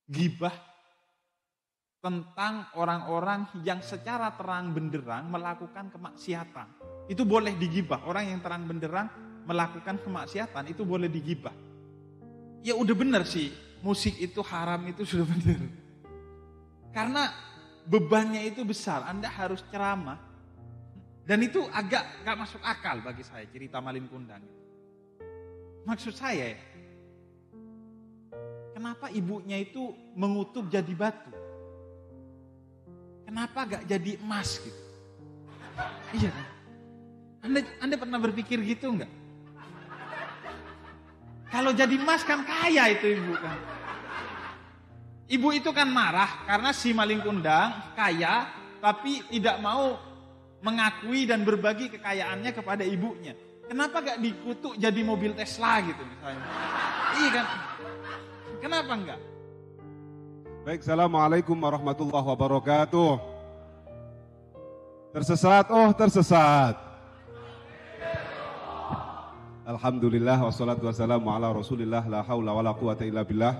Ghibah tentang orang-orang yang secara terang benderang melakukan kemaksiatan. Itu boleh digibah. Orang yang terang benderang melakukan kemaksiatan itu boleh digibah. Ya udah benar sih, musik itu haram itu sudah benar. Karena bebannya itu besar, Anda harus ceramah. Dan itu agak gak masuk akal bagi saya cerita Malin Kundang. Maksud saya ya, kenapa ibunya itu mengutuk jadi batu? Kenapa gak jadi emas gitu? Iya kan? Anda pernah berpikir gitu enggak? Kalau jadi emas kan kaya itu ibu kan. Ibu itu kan marah karena si Malin Kundang kaya tapi tidak mau mengakui dan berbagi kekayaannya kepada ibunya. Kenapa gak dikutuk jadi mobil Tesla gitu misalnya? Iya kan? Kenapa enggak? Baik, assalamualaikum warahmatullahi wabarakatuh. Tersesat, tersesat. Alhamdulillah, wassalatu wassalamu ala rasulillah, la hawla wa la quwata illa billah.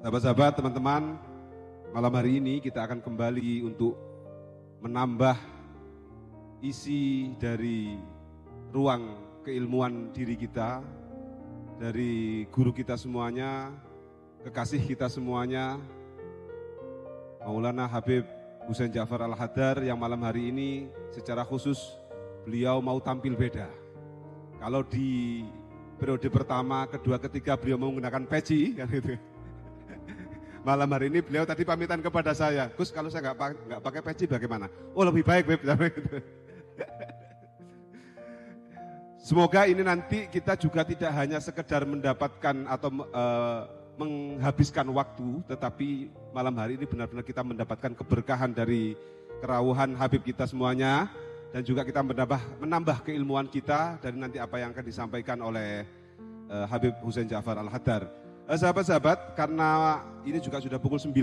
Sahabat-sahabat, teman-teman, malam hari ini kita akan kembali untuk menambah isi dari ruang keilmuan diri kita, dari guru kita semuanya, kekasih kita semuanya, Maulana Habib Husain Ja'far Al-Haddar, yang malam hari ini secara khusus beliau mau tampil beda. Kalau di periode pertama, kedua, ketiga beliau menggunakan peci, kan gitu. Malam hari ini beliau tadi pamitan kepada saya, Gus kalau saya nggak pakai peci bagaimana? Oh lebih baik, Beb. Semoga ini nanti kita juga tidak hanya sekedar mendapatkan atau menghabiskan waktu, tetapi malam hari ini benar-benar kita mendapatkan keberkahan dari kerawuhan Habib kita semuanya. Dan juga kita menambah keilmuan kita dari nanti apa yang akan disampaikan oleh Habib Husain Ja'far Al-Haddar. Sahabat-sahabat, karena ini juga sudah pukul 9,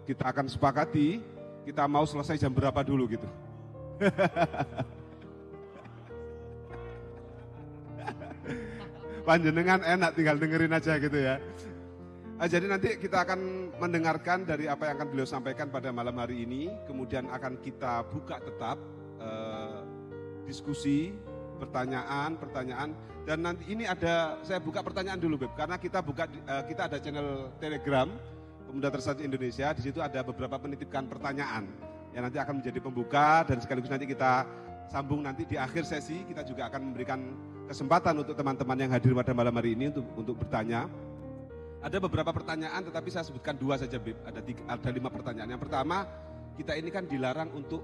kita akan sepakati kita mau selesai jam berapa dulu gitu. Panjenengan enak tinggal dengerin aja gitu ya. Jadi nanti kita akan mendengarkan dari apa yang akan beliau sampaikan pada malam hari ini, kemudian akan kita buka tetap diskusi, pertanyaan, dan nanti ini ada, saya buka pertanyaan dulu Beb, karena kita ada channel Telegram Pemuda Tersesat Indonesia, di situ ada beberapa penitipkan pertanyaan yang nanti akan menjadi pembuka, dan sekaligus nanti kita sambung nanti di akhir sesi, kita juga akan memberikan kesempatan untuk teman-teman yang hadir pada malam hari ini untuk bertanya. Ada beberapa pertanyaan, tetapi saya sebutkan 2 saja Beb, ada 5 pertanyaan. Yang pertama, kita ini kan dilarang untuk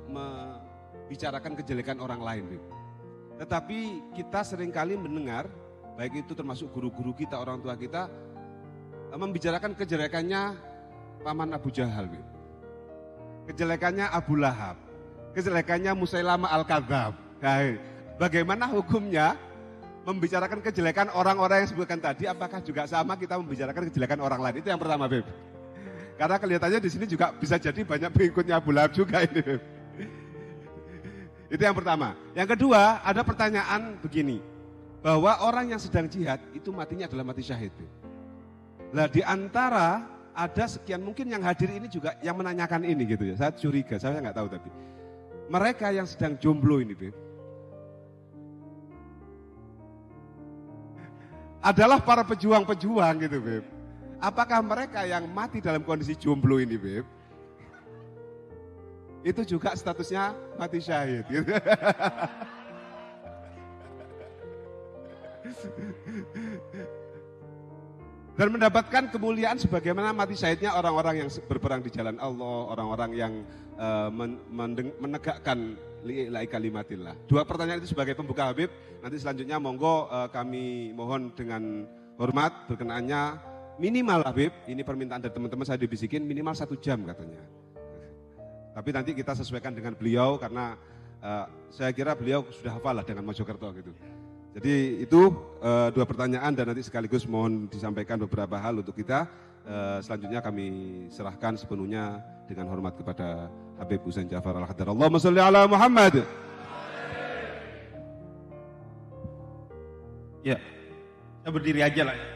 bicarakan kejelekan orang lain, Beb. Tetapi kita seringkali mendengar, baik itu termasuk guru-guru kita, orang tua kita, membicarakan kejelekannya paman Abu Jahal, Beb. Kejelekannya Abu Lahab, kejelekannya Musailamah Al-Kadzab. Nah, bagaimana hukumnya membicarakan kejelekan orang-orang yang disebutkan tadi? Apakah juga sama kita membicarakan kejelekan orang lain? Itu yang pertama, Beb. Karena kelihatannya di sini juga bisa jadi banyak pengikutnya Abu Lahab juga ini, Beb. Itu yang pertama. Yang kedua, ada pertanyaan begini, bahwa orang yang sedang jihad itu matinya adalah mati syahid. Nah, di antara ada sekian mungkin yang hadir ini juga yang menanyakan ini gitu ya. Saya curiga, saya nggak tahu tapi mereka yang sedang jomblo ini, Beb, adalah para pejuang-pejuang gitu, Beb. Apakah mereka yang mati dalam kondisi jomblo ini, Beb, itu juga statusnya mati syahid gitu. Dan mendapatkan kemuliaan sebagaimana mati syahidnya orang-orang yang berperang di jalan Allah, orang-orang yang menegakkan lillahi kalimatillah. 2 pertanyaan itu sebagai pembuka Habib. Nanti selanjutnya monggo kami mohon dengan hormat berkenaannya minimal Habib, ini permintaan dari teman-teman saya dibisikin minimal 1 jam katanya. Tapi nanti kita sesuaikan dengan beliau karena saya kira beliau sudah hafal lah dengan Mojokerto gitu. Jadi itu 2 pertanyaan dan nanti sekaligus mohon disampaikan beberapa hal untuk kita. Selanjutnya kami serahkan sepenuhnya dengan hormat kepada Habib Husain Ja'far Al-Haddar. Allahumma sholli ala Muhammad. Ya, saya berdiri aja lah ya.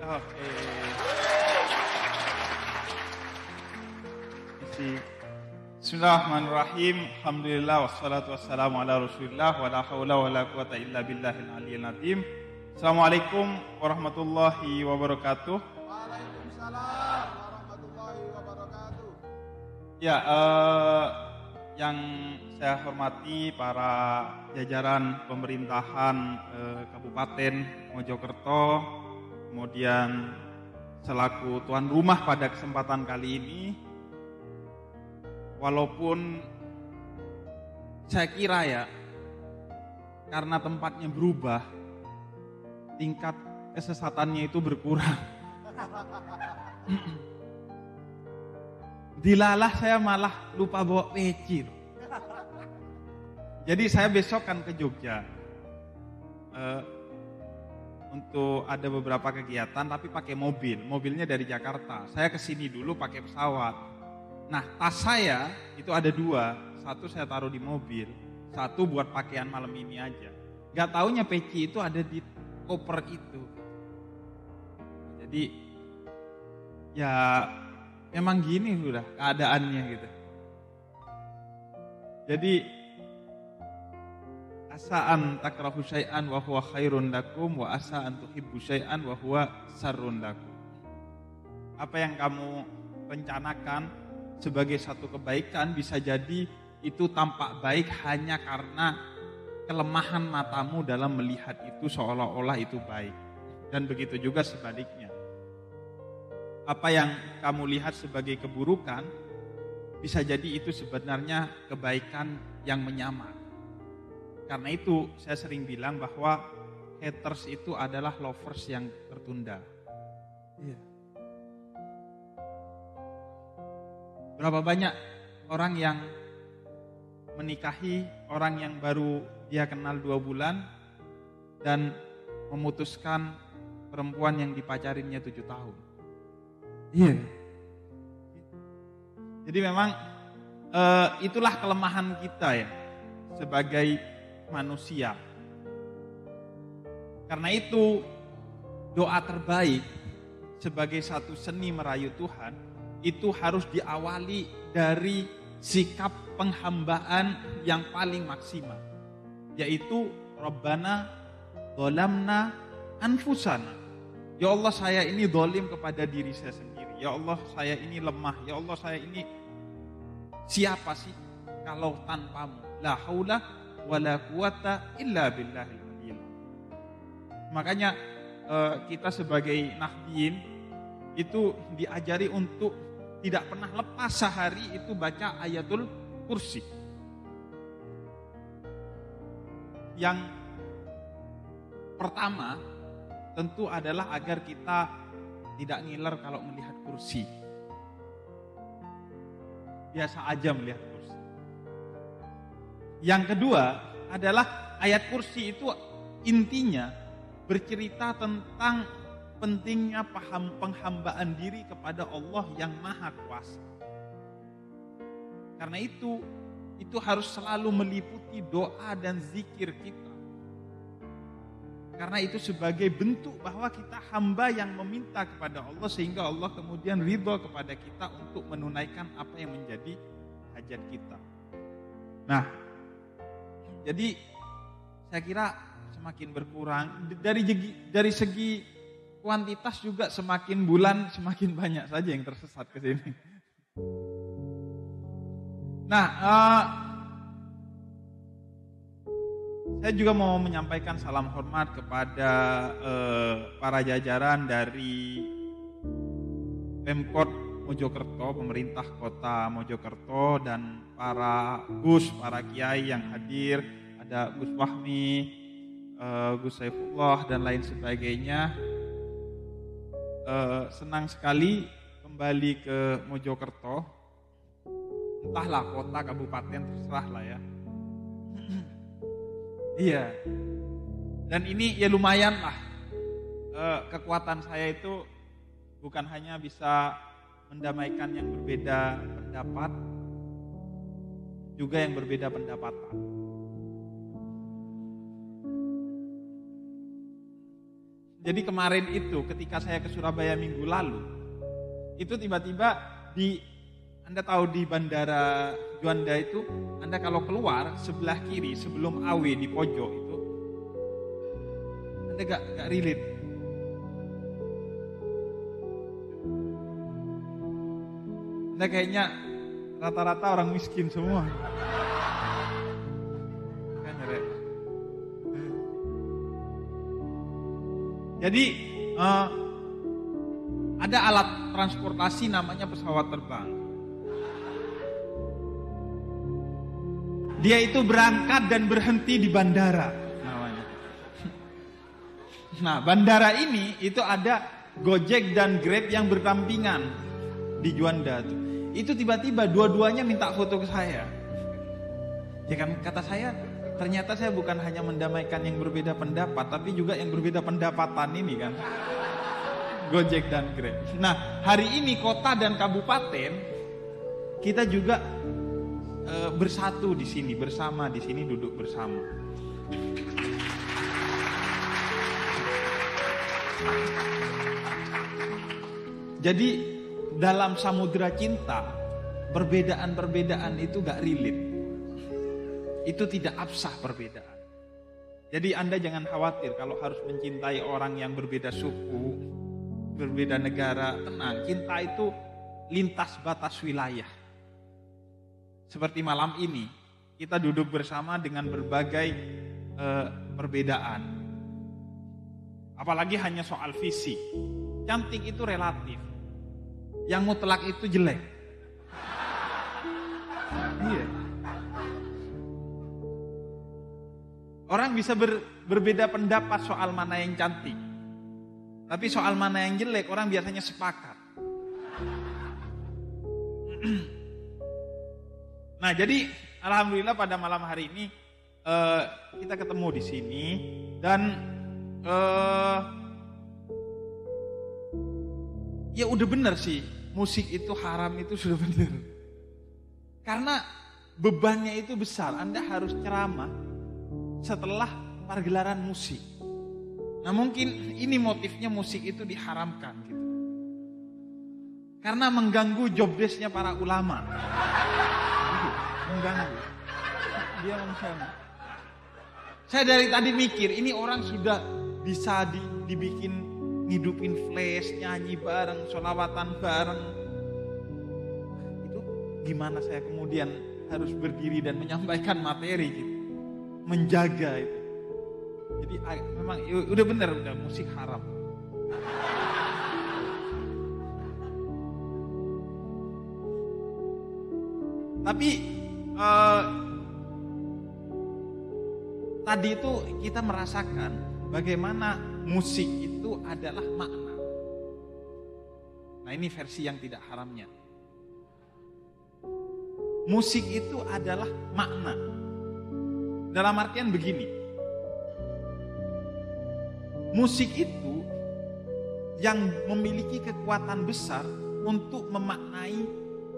Oke. Bismillahirrahmanirrahim. Alhamdulillah wassalatu wassalamu ala Rasulillah wa la haula wa la quwata illa billahil aliyyil azim. Assalamualaikum warahmatullahi wabarakatuh. Waalaikumsalam warahmatullahi wabarakatuh. Ya, yang saya hormati para jajaran pemerintahan Kabupaten Mojokerto, kemudian selaku tuan rumah pada kesempatan kali ini, walaupun saya kira ya, karena tempatnya berubah, tingkat kesesatannya itu berkurang. Dilalah saya malah lupa bawa peci. Jadi saya besok kan ke Jogja untuk ada beberapa kegiatan, tapi pakai mobil. Mobilnya dari Jakarta. Saya kesini dulu pakai pesawat. Nah, tas saya itu ada 2. Satu saya taruh di mobil, satu buat pakaian malam ini aja. Gak taunya peci itu ada di koper itu. Jadi ya memang gini sudah keadaannya gitu. Jadi asa'an takrahu syai'an wa huwa khairun lakum wa asa'an tuhibbu syai'an wa huwa sarrun lakum. Apa yang kamu rencanakan sebagai satu kebaikan bisa jadi itu tampak baik hanya karena kelemahan matamu dalam melihat itu seolah-olah itu baik. Dan begitu juga sebaliknya. Apa yang kamu lihat sebagai keburukan bisa jadi itu sebenarnya kebaikan yang menyamar. Karena itu saya sering bilang bahwa haters itu adalah lovers yang tertunda. Iya. Berapa banyak orang yang menikahi orang yang baru dia kenal 2 bulan dan memutuskan perempuan yang dipacarinya 7 tahun. Iya. Jadi memang itulah kelemahan kita ya sebagai manusia. Karena itu doa terbaik sebagai satu seni merayu Tuhan itu harus diawali dari sikap penghambaan yang paling maksimal, yaitu Rabbana dzalamna anfusana. Ya Allah, saya ini zalim kepada diri saya sendiri. Ya Allah, saya ini lemah. Ya Allah, saya ini siapa sih kalau tanpamu? La haula wala quwata illa billahil aliyyil. Makanya kita sebagai nahdiyin itu diajari untuk tidak pernah lepas sehari itu baca ayatul kursi. Yang pertama tentu adalah agar kita tidak ngiler kalau melihat kursi. Biasa aja melihat kursi. Yang kedua adalah ayat kursi itu intinya bercerita tentang pentingnya penghambaan diri kepada Allah yang Maha Kuasa. Karena itu harus selalu meliputi doa dan zikir kita. Karena itu sebagai bentuk bahwa kita hamba yang meminta kepada Allah sehingga Allah kemudian ridho kepada kita untuk menunaikan apa yang menjadi hajat kita. Nah, jadi saya kira semakin berkurang dari segi kuantitas juga semakin bulan semakin banyak saja yang tersesat ke sini. Nah, saya juga mau menyampaikan salam hormat kepada para jajaran dari Pemkot Mojokerto, pemerintah kota Mojokerto, dan para Gus, para kiai yang hadir, ada Gus Fahmi, Gus Saifullah dan lain sebagainya. Senang sekali kembali ke Mojokerto, entahlah kota, kabupaten, terserah lah ya. Iya, dan ini ya lumayan lah, kekuatan saya itu bukan hanya bisa mendamaikan yang berbeda pendapat, juga yang berbeda pendapatan. Jadi kemarin itu ketika saya ke Surabaya minggu lalu, itu tiba-tiba Anda tahu di Bandara Juanda itu, Anda kalau keluar sebelah kiri sebelum AW di pojok itu, Anda gak relate. Anda kayaknya rata-rata orang miskin semua. Jadi ada alat transportasi namanya pesawat terbang. Dia itu berangkat dan berhenti di bandara namanya. Nah, bandara ini itu ada Gojek dan Grab yang berdampingan di Juanda tuh. Itu tiba-tiba dua-duanya minta foto ke saya. Ya kan, kata saya, ternyata saya bukan hanya mendamaikan yang berbeda pendapat, tapi juga yang berbeda pendapatan ini kan. Gojek dan Grab. Nah, hari ini kota dan kabupaten kita juga bersatu di sini, bersama di sini, duduk bersama. Jadi dalam samudera cinta, perbedaan-perbedaan itu gak relate. Itu tidak absah perbedaan. Jadi Anda jangan khawatir kalau harus mencintai orang yang berbeda suku, berbeda negara. Tenang, cinta itu lintas batas wilayah. Seperti malam ini, kita duduk bersama dengan berbagai perbedaan. Apalagi hanya soal fisik. Cantik itu relatif. Yang mutlak itu jelek. Iya. Orang bisa berbeda pendapat soal mana yang cantik. Tapi soal mana yang jelek, orang biasanya sepakat. Nah, jadi alhamdulillah pada malam hari ini kita ketemu di sini dan ya udah bener sih, musik itu haram itu sudah bener. Karena bebannya itu besar, Anda harus ceramah setelah pergelaran musik. Nah, mungkin ini motifnya musik itu diharamkan gitu. Karena mengganggu job desk-nya para ulama. Mengganggu. Dia mengganggu. Saya dari tadi mikir, ini orang sudah bisa dibikin ngidupin flash, nyanyi bareng, sholawatan bareng. Itu gimana saya kemudian harus berdiri dan menyampaikan materi gitu. Menjaga itu. Jadi memang udah benar, udah musik haram. Tapi tadi itu kita merasakan bagaimana musik itu adalah makna. Nah, ini versi yang tidak haramnya. Musik itu adalah makna. Dalam artian begini. Musik itu yang memiliki kekuatan besar untuk memaknai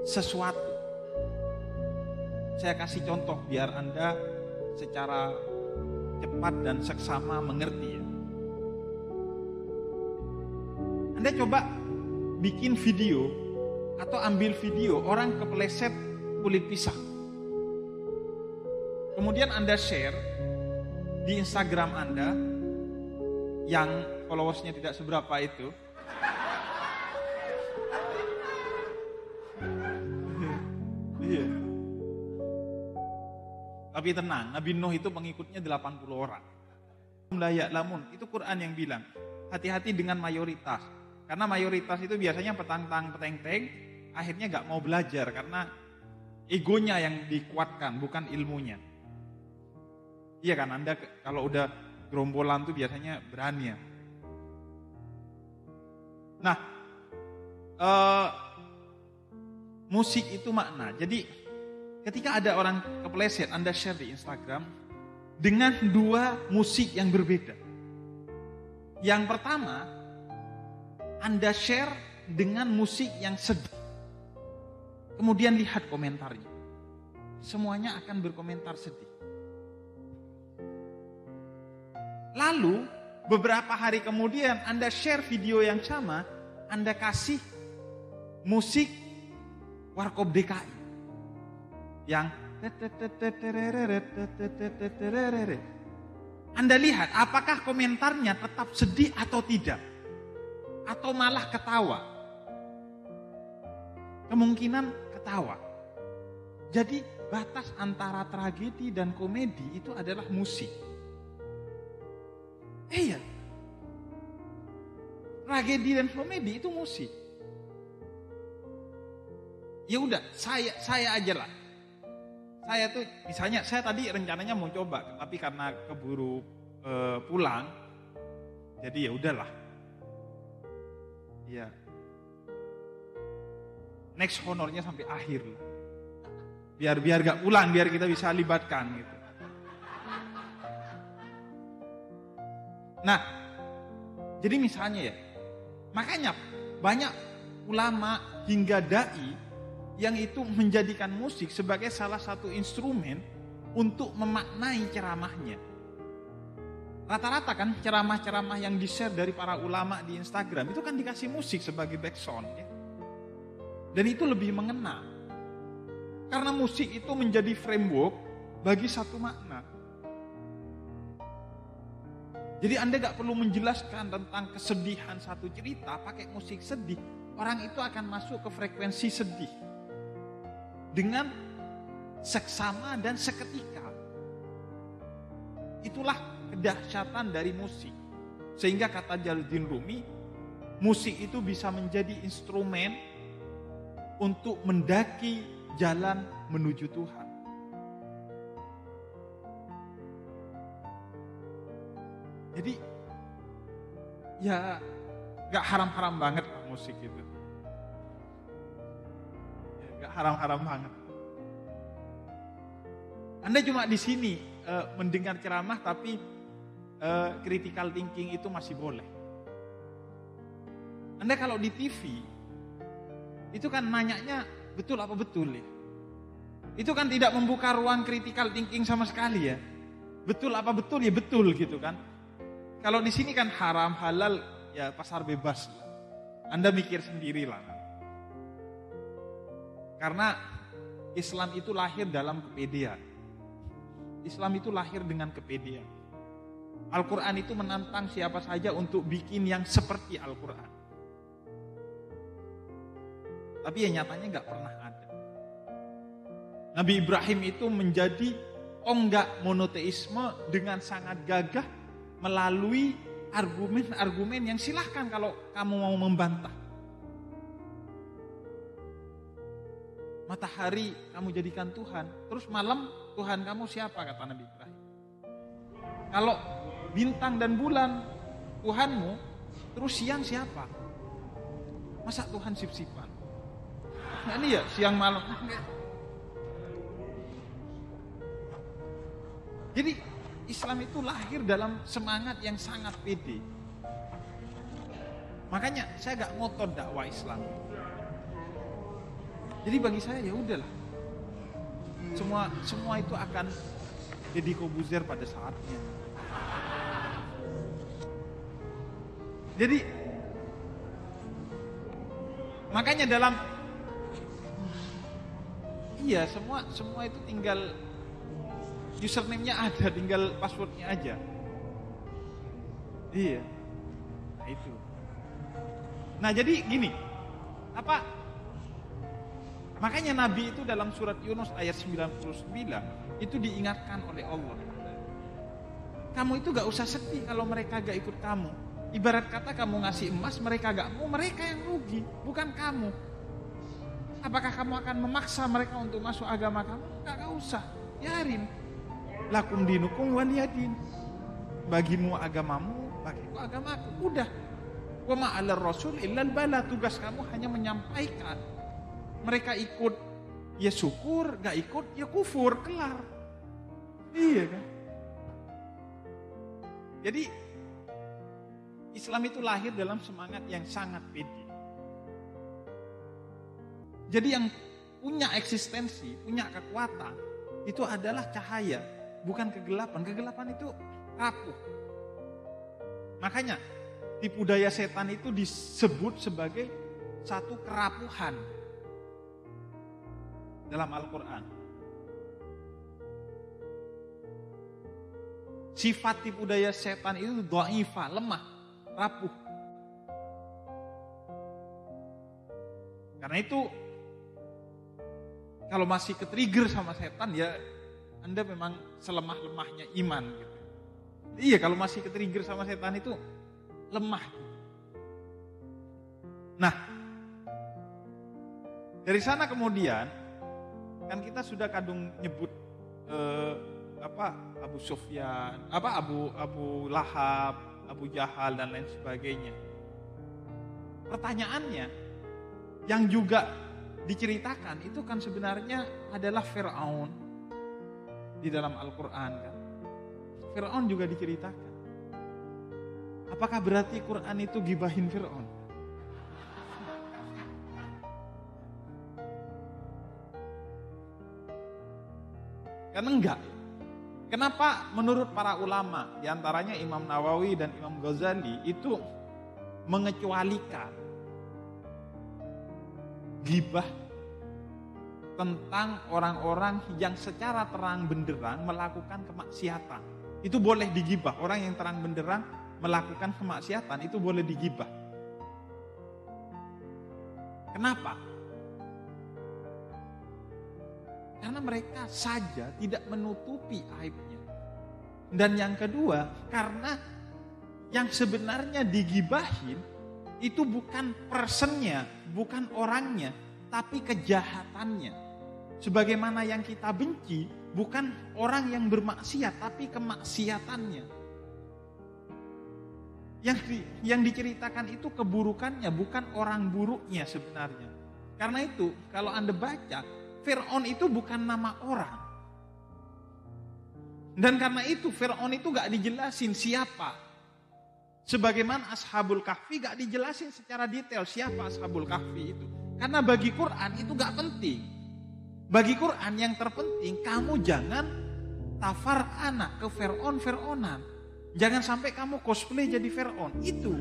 sesuatu. Saya kasih contoh biar Anda secara cepat dan seksama mengerti ya. Anda coba bikin video atau ambil video orang kepleset kulit pisang. Kemudian Anda share di Instagram Anda yang followersnya tidak seberapa itu. Iya. Tapi tenang, Nabi Nuh itu pengikutnya 80 orang. Layak lamun, itu Quran yang bilang, hati-hati dengan mayoritas. Karena mayoritas itu biasanya petang-tang-peteng-teng, akhirnya gak mau belajar karena egonya yang dikuatkan, bukan ilmunya. Iya kan, Anda kalau udah gerombolan tuh biasanya berani ya. Nah, musik itu makna. Jadi ketika ada orang kepleset, Anda share di Instagram dengan dua musik yang berbeda. Yang pertama, Anda share dengan musik yang sedih. Kemudian lihat komentarnya. Semuanya akan berkomentar sedih. Lalu beberapa hari kemudian Anda share video yang sama, Anda kasih musik Warkop DKI yang Anda lihat apakah komentarnya tetap sedih atau tidak, atau malah ketawa. Kemungkinan ketawa. Jadi batas antara tragedi dan komedi itu adalah musik. Iya. Tragedi dan komedi itu musik. Ya udah, saya aja lah. Saya tuh misalnya saya tadi rencananya mau coba, tapi karena keburu pulang, jadi ya udahlah. Ya. Next honornya sampai akhir lah. Biar gak pulang, biar kita bisa libatkan gitu. Nah, jadi misalnya ya, makanya banyak ulama hingga dai yang itu menjadikan musik sebagai salah satu instrumen untuk memaknai ceramahnya. Rata-rata kan ceramah-ceramah yang di-share dari para ulama di Instagram itu kan dikasih musik sebagai background ya. Dan itu lebih mengena. Karena musik itu menjadi framework bagi satu makna. Jadi Anda gak perlu menjelaskan tentang kesedihan satu cerita pakai musik sedih. Orang itu akan masuk ke frekuensi sedih. Dengan seksama dan seketika. Itulah kedahsyatan dari musik. Sehingga kata Jalaluddin Rumi, musik itu bisa menjadi instrumen untuk mendaki jalan menuju Tuhan. Jadi ya gak haram-haram banget lah musik itu. Ya, gak haram-haram banget. Anda cuma di sini mendengar ceramah tapi critical thinking itu masih boleh. Anda kalau di TV itu kan nanyanya betul apa betul ya. Itu kan tidak membuka ruang critical thinking sama sekali ya. Betul apa betul ya betul gitu kan. Kalau di sini kan haram halal ya pasar bebas. Anda mikir sendirilah. Karena Islam itu lahir dalam kepedean. Islam itu lahir dengan kepedean. Al-Quran itu menantang siapa saja untuk bikin yang seperti Al-Quran. Tapi ya nyatanya gak pernah ada. Nabi Ibrahim itu menjadi tonggak monoteisme dengan sangat gagah melalui argumen-argumen yang silahkan kalau kamu mau membantah. Matahari kamu jadikan Tuhan, terus malam Tuhan kamu siapa kata Nabi Ibrahim. Kalau bintang dan bulan Tuhanmu, terus siang siapa? Masa Tuhan sip-sipan? Nah ini ya siang malam. Jadi Islam itu lahir dalam semangat yang sangat pede. Makanya saya gak ngotot dakwah Islam. Jadi bagi saya ya udahlah. Semua itu akan jadi Kobuzer pada saatnya. Jadi makanya dalam iya semua itu tinggal username-nya ada, tinggal password-nya aja. Iya. Nah itu. Nah jadi gini, makanya Nabi itu dalam surat Yunus ayat 99 itu diingatkan oleh Allah. Kamu itu gak usah sedih kalau mereka gak ikut kamu. Ibarat kata kamu ngasih emas, mereka gak mau, mereka yang rugi, bukan kamu. Apakah kamu akan memaksa mereka untuk masuk agama kamu? Gak usah, biarin. Lakum dinukum waliyadin. Bagimu agamamu, bagiku agamaku. Udah. Wa ma'alar rasul illal bala. Tugas kamu hanya menyampaikan. Mereka ikut, ya syukur. Gak ikut, ya kufur. Kelar. Iya kan? Jadi Islam itu lahir dalam semangat yang sangat pede. Jadi yang punya eksistensi, punya kekuatan, itu adalah cahaya, bukan kegelapan. Kegelapan itu rapuh. Makanya tipu daya setan itu disebut sebagai satu kerapuhan dalam Al-Quran. Sifat tipu daya setan itu dhaifah, lemah, rapuh. Karena itu kalau masih ke-trigger sama setan ya Anda memang selemah-lemahnya iman gitu. Iya, kalau masih ke-trigger sama setan itu lemah. Nah, dari sana kemudian kan kita sudah kadung nyebut Abu Sufyan, Abu Lahab, Abu Jahal dan lain sebagainya. Pertanyaannya yang juga diceritakan itu kan sebenarnya adalah Fir'aun di dalam Al-Quran kan. Fir'aun juga diceritakan. Apakah berarti Quran itu gibahin Fir'aun? Kan enggak. Kenapa menurut para ulama, diantaranya Imam Nawawi dan Imam Ghazali itu mengecualikan ghibah tentang orang-orang yang secara terang benderang melakukan kemaksiatan. Itu boleh digibah. Orang yang terang benderang melakukan kemaksiatan itu boleh digibah. Kenapa? Karena mereka saja tidak menutupi aibnya. Dan yang kedua, karena yang sebenarnya digibahin itu bukan personnya, bukan orangnya, tapi kejahatannya. Sebagaimana yang kita benci bukan orang yang bermaksiat, tapi kemaksiatannya. Yang diceritakan itu keburukannya, bukan orang buruknya sebenarnya. Karena itu, kalau Anda baca, Fir'aun itu bukan nama orang. Dan karena itu Fir'aun itu gak dijelasin siapa. Sebagaimana Ashabul Kahfi gak dijelasin secara detail siapa Ashabul Kahfi itu. Karena bagi Quran itu gak penting. Bagi Quran yang terpenting kamu jangan tafar anak ke Fir'aunan. Jangan sampai kamu cosplay jadi Fir'aun. Itu.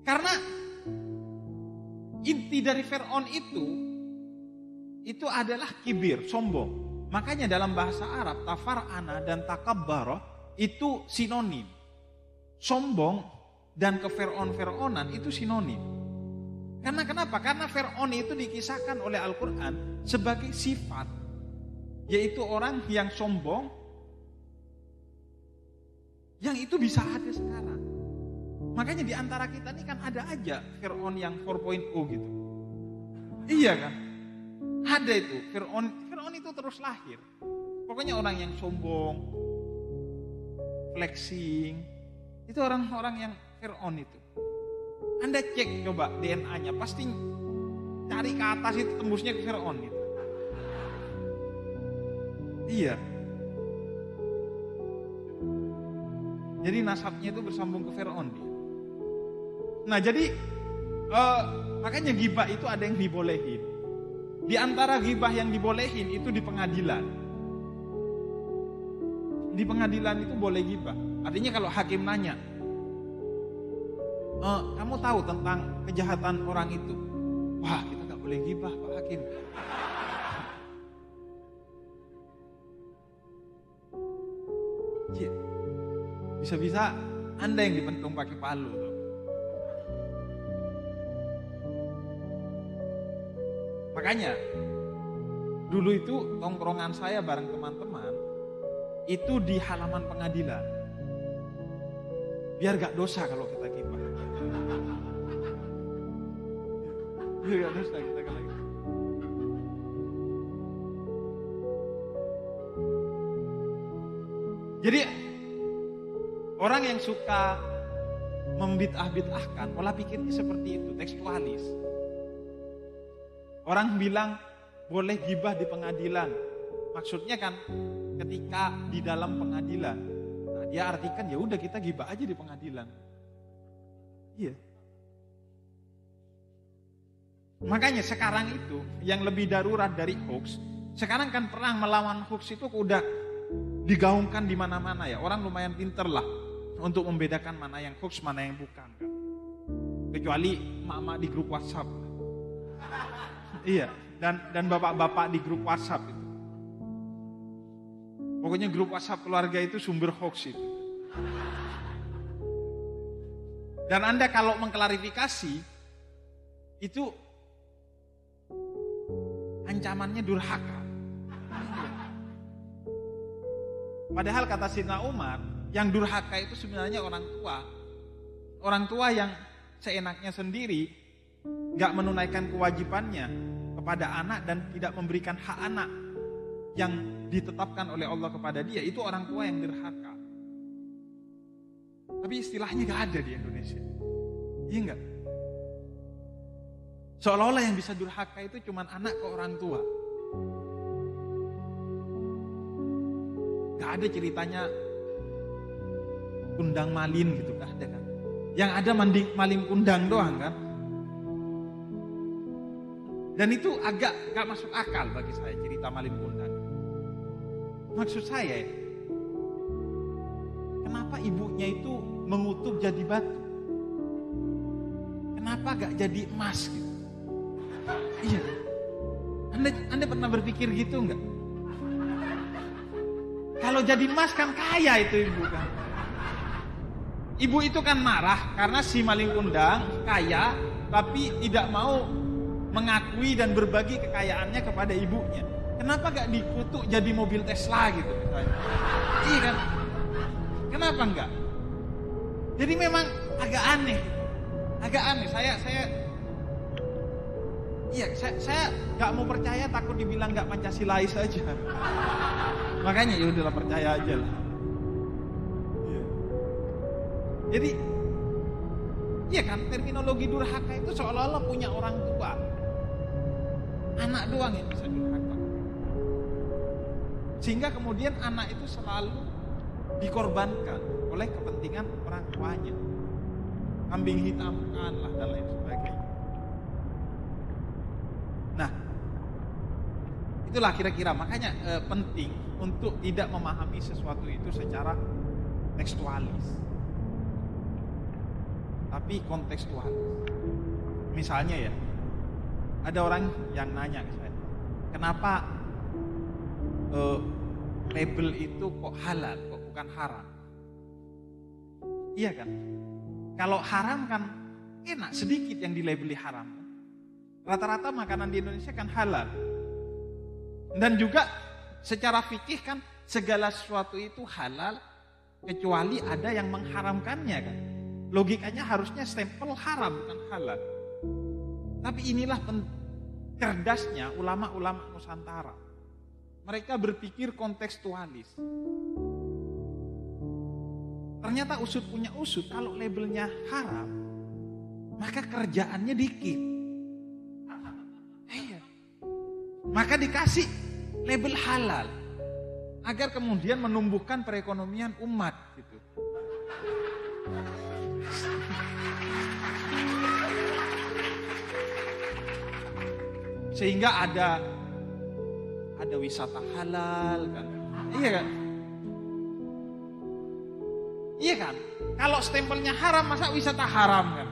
Karena inti dari Fir'aun itu adalah kibir, sombong. Makanya dalam bahasa Arab tafar'ana dan takabbara itu sinonim. Sombong dan ke Fir'aunan itu sinonim. Karena kenapa? Karena Fir'aun itu dikisahkan oleh Al-Quran sebagai sifat, yaitu orang yang sombong, yang itu bisa ada sekarang. Makanya di antara kita ini kan ada aja Fir'aun yang 4.0 gitu. Iya kan? Ada itu Fir'aun itu terus lahir. Pokoknya orang yang sombong, flexing, itu orang-orang yang Fir'aun itu. Anda cek coba DNA-nya, pasti cari ke atas itu tembusnya ke Fir'aun gitu. Iya. Jadi nasabnya itu bersambung ke Fir'aun dia. Nah jadi makanya ghibah itu ada yang dibolehin. Di antara ghibah yang dibolehin itu di pengadilan. Di pengadilan itu boleh ghibah. Artinya kalau hakim nanya, kamu tahu tentang kejahatan orang itu? Wah, kita gak boleh ghibah Pak Hakim. Bisa-bisa Anda yang dipentung pakai palu tuh. Makanya dulu itu tongkrongan saya bareng teman-teman itu di halaman pengadilan. Biar gak dosa kalau kita ghibah. Biar gak dosa kita kalau gitu. Jadi orang yang suka membid'ah-bid'ahkan, pola pikirnya seperti itu, tekstualis. Orang bilang boleh ghibah di pengadilan. Maksudnya kan ketika di dalam pengadilan. Nah, dia artikan ya udah kita ghibah aja di pengadilan. Iya. Makanya sekarang itu yang lebih darurat dari hoax. Sekarang kan perang melawan hoax itu udah digaungkan di mana-mana ya. Orang lumayan pinter lah untuk membedakan mana yang hoax, mana yang bukan kan. Kecuali mama di grup WhatsApp. Iya, dan bapak-bapak di grup WhatsApp itu. Pokoknya grup WhatsApp keluarga itu sumber hoax itu. Dan Anda kalau mengklarifikasi itu ancamannya durhaka. Padahal kata Sayyidina Umar, yang durhaka itu sebenarnya orang tua. Orang tua yang seenaknya sendiri gak menunaikan kewajibannya kepada anak dan tidak memberikan hak anak yang ditetapkan oleh Allah kepada dia, itu orang tua yang durhaka. Tapi istilahnya gak ada di Indonesia. Iya enggak? Seolah-olah yang bisa durhaka itu cuma anak ke orang tua. Gak ada ceritanya kundang malin gitu, gak ada kan. Yang ada malin kundang doang kan. Dan itu agak gak masuk akal bagi saya cerita malin kundang. Maksud saya, kenapa ibunya itu mengutuk jadi batu? Kenapa gak jadi emas gitu? Iya. Anda pernah berpikir gitu enggak? Kalau jadi emas kan kaya itu ibu kan. Ibu itu kan marah karena si maling kundang kaya tapi tidak mau mengakui dan berbagi kekayaannya kepada ibunya. Kenapa gak dikutuk jadi mobil Tesla gitu misalnya? Iya kan? Kenapa enggak? Jadi memang agak aneh. Agak aneh. Saya gak mau percaya, takut dibilang gak Pancasilais aja. Makanya ya udahlah percaya aja lah. Jadi iya kan, terminologi durhaka itu seolah-olah punya orang tua. Anak doang yang bisa durhaka. Sehingga kemudian anak itu selalu dikorbankan oleh kepentingan orang tuanya. Kambing hitamkan lah dan lain sebagainya. Nah, itulah kira-kira makanya penting untuk tidak memahami sesuatu itu secara tekstualis, tapi kontekstualis. Misalnya ya, ada orang yang nanya ke saya, kenapa label itu kok halal, kok bukan haram? Iya kan? Kalau haram kan enak, sedikit yang dilabeli haram. Rata-rata makanan di Indonesia kan halal. Dan juga secara fikih kan segala sesuatu itu halal kecuali ada yang mengharamkannya kan. Logikanya harusnya stempel haram bukan halal. Tapi inilah cerdasnya ulama-ulama Nusantara. Mereka berpikir kontekstualis. Ternyata usut punya usut, kalau labelnya haram, maka kerjaannya dikit. Iya. Maka dikasih label halal, agar kemudian menumbuhkan perekonomian umat gitu. Sehingga ada wisata halal kan. Iya kan? Iya kan? Kalau stempelnya haram, masa wisata haram kan?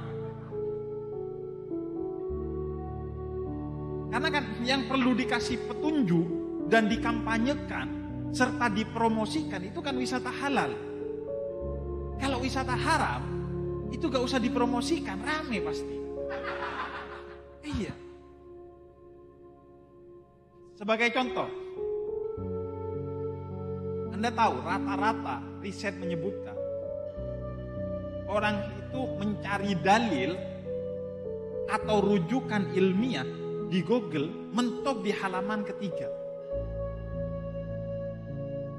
Karena kan yang perlu dikasih petunjuk dan dikampanyekan serta dipromosikan itu kan wisata halal. Kalau wisata haram itu gak usah dipromosikan, rame pasti. Iya. Sebagai contoh, Anda tahu rata-rata riset menyebutkan orang itu mencari dalil atau rujukan ilmiah di Google mentok di halaman ketiga.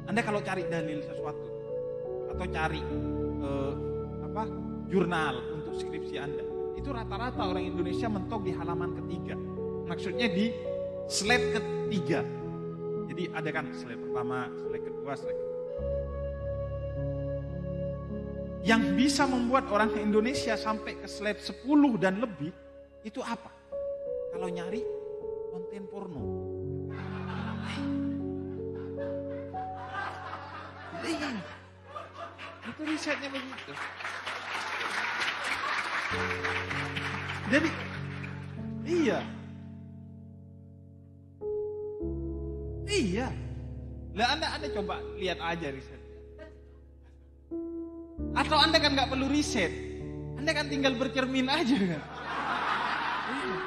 Anda kalau cari dalil sesuatu atau cari jurnal untuk skripsi Anda, itu rata-rata orang Indonesia mentok di halaman ketiga. Maksudnya di slide ketiga. Jadi ada kan slide pertama, slide kedua, slide ketiga. Yang bisa membuat orang Indonesia sampai ke slide 10 dan lebih itu apa? Kalau nyari konten porno. Iya. Itu risetnya begitu. Jadi, iya. Iya. Lah Anda coba lihat aja riset. Atau Anda kan nggak perlu riset. Anda kan tinggal bercermin aja kan. Iya.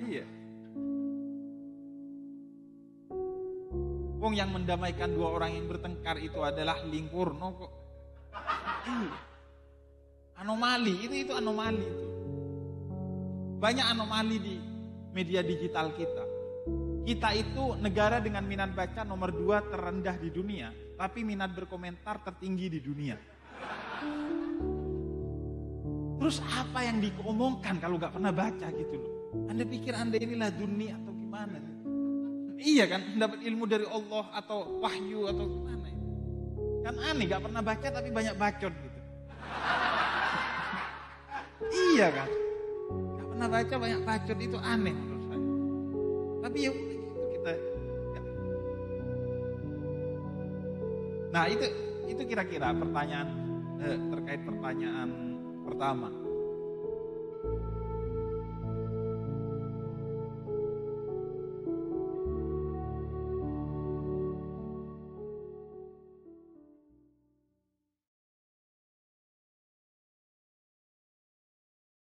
Iya. Wong yang mendamaikan dua orang yang bertengkar itu adalah Lingkurno kok. Iya. Anomali, itu anomali itu. Banyak anomali di media digital kita. Kita itu negara dengan minat baca nomor 2 terendah di dunia, tapi minat berkomentar tertinggi di dunia. Terus apa yang diomongkan kalau gak pernah baca gitu loh? Anda pikir Anda inilah dunia atau gimana? Iya kan, dapat ilmu dari Allah atau wahyu atau gimana? Kan aneh, gak pernah baca tapi banyak bacot gitu. Iya kan, gak pernah baca banyak bacot, itu aneh menurut saya. Tapi ya udah gitu kita. Ya. Nah itu kira-kira pertanyaan terkait pertanyaan pertama.